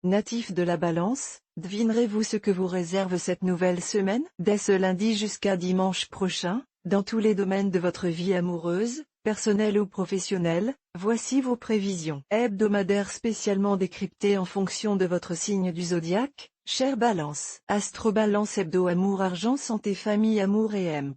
Natif de la Balance, devinerez-vous ce que vous réserve cette nouvelle semaine? Dès ce lundi jusqu'à dimanche prochain, dans tous les domaines de votre vie amoureuse, personnelle ou professionnelle, voici vos prévisions hebdomadaires spécialement décryptées en fonction de votre signe du zodiaque, chère Balance. Astro Balance hebdo amour argent santé famille amour et hemp.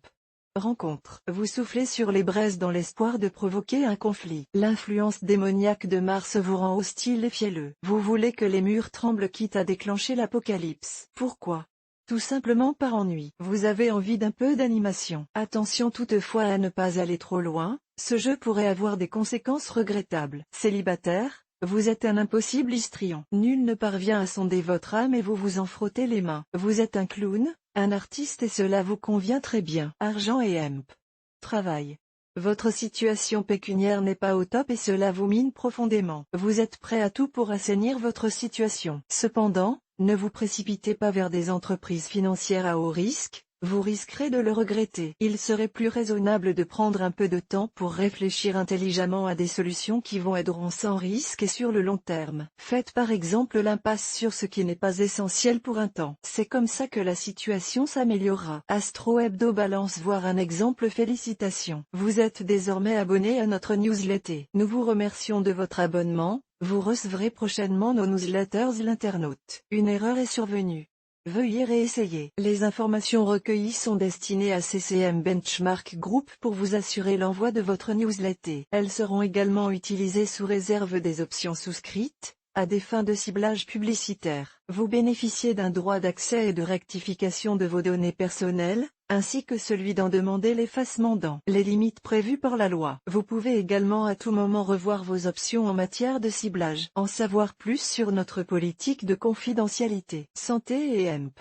Rencontre. Vous soufflez sur les braises dans l'espoir de provoquer un conflit. L'influence démoniaque de Mars vous rend hostile et fielleux. Vous voulez que les murs tremblent quitte à déclencher l'apocalypse. Pourquoi? Tout simplement par ennui. Vous avez envie d'un peu d'animation. Attention toutefois à ne pas aller trop loin, ce jeu pourrait avoir des conséquences regrettables. Célibataire, vous êtes un impossible histrion. Nul ne parvient à sonder votre âme et vous vous en frottez les mains. Vous êtes un clown, un artiste et cela vous convient très bien. Argent et hemp. Travail. Votre situation pécuniaire n'est pas au top et cela vous mine profondément. Vous êtes prêt à tout pour assainir votre situation. Cependant, ne vous précipitez pas vers des entreprises financières à haut risque, vous risquerez de le regretter. Il serait plus raisonnable de prendre un peu de temps pour réfléchir intelligemment à des solutions qui vous aideront sans risque et sur le long terme. Faites par exemple l'impasse sur ce qui n'est pas essentiel pour un temps. C'est comme ça que la situation s'améliorera. Astro Hebdo Balance voir un exemple. Félicitations. Vous êtes désormais abonné à notre newsletter. Nous vous remercions de votre abonnement. Vous recevrez prochainement nos newsletters l'internaute. Une erreur est survenue. Veuillez réessayer. Les informations recueillies sont destinées à CCM Benchmark Group pour vous assurer l'envoi de votre newsletter. Elles seront également utilisées sous réserve des options souscrites, à des fins de ciblage publicitaire. Vous bénéficiez d'un droit d'accès et de rectification de vos données personnelles, ainsi que celui d'en demander l'effacement dans les limites prévues par la loi. Vous pouvez également à tout moment revoir vos options en matière de ciblage. En savoir plus sur notre politique de confidentialité. Santé et hemp.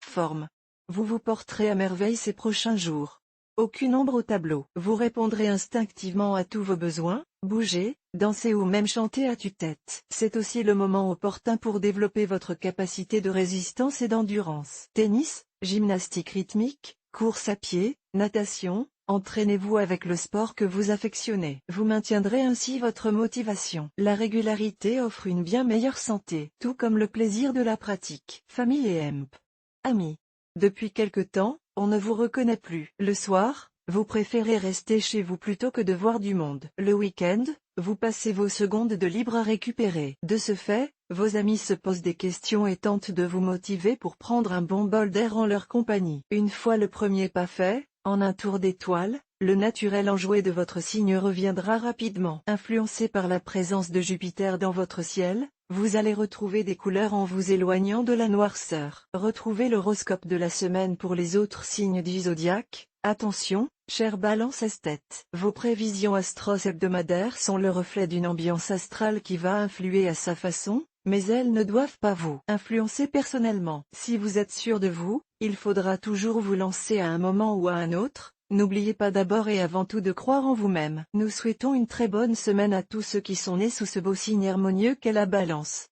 Forme. Vous vous porterez à merveille ces prochains jours. Aucune ombre au tableau. Vous répondrez instinctivement à tous vos besoins, bouger, danser ou même chanter à tue-tête. C'est aussi le moment opportun pour développer votre capacité de résistance et d'endurance. Tennis, gymnastique rythmique, course à pied, natation, entraînez-vous avec le sport que vous affectionnez. Vous maintiendrez ainsi votre motivation. La régularité offre une bien meilleure santé, tout comme le plaisir de la pratique. Famille et hemp. Amis. Depuis quelque temps, on ne vous reconnaît plus. Le soir, vous préférez rester chez vous plutôt que de voir du monde. Le week-end, vous passez vos secondes de libre à récupérer. De ce fait, vos amis se posent des questions et tentent de vous motiver pour prendre un bon bol d'air en leur compagnie. Une fois le premier pas fait, en un tour d'étoile, le naturel enjoué de votre signe reviendra rapidement. Influencé par la présence de Jupiter dans votre ciel, vous allez retrouver des couleurs en vous éloignant de la noirceur. Retrouvez l'horoscope de la semaine pour les autres signes du zodiaque. Attention, chère Balance esthète. Vos prévisions astros hebdomadaires sont le reflet d'une ambiance astrale qui va influer à sa façon, mais elles ne doivent pas vous influencer personnellement. Si vous êtes sûr de vous, il faudra toujours vous lancer à un moment ou à un autre. N'oubliez pas d'abord et avant tout de croire en vous-même. Nous souhaitons une très bonne semaine à tous ceux qui sont nés sous ce beau signe harmonieux qu'est la Balance.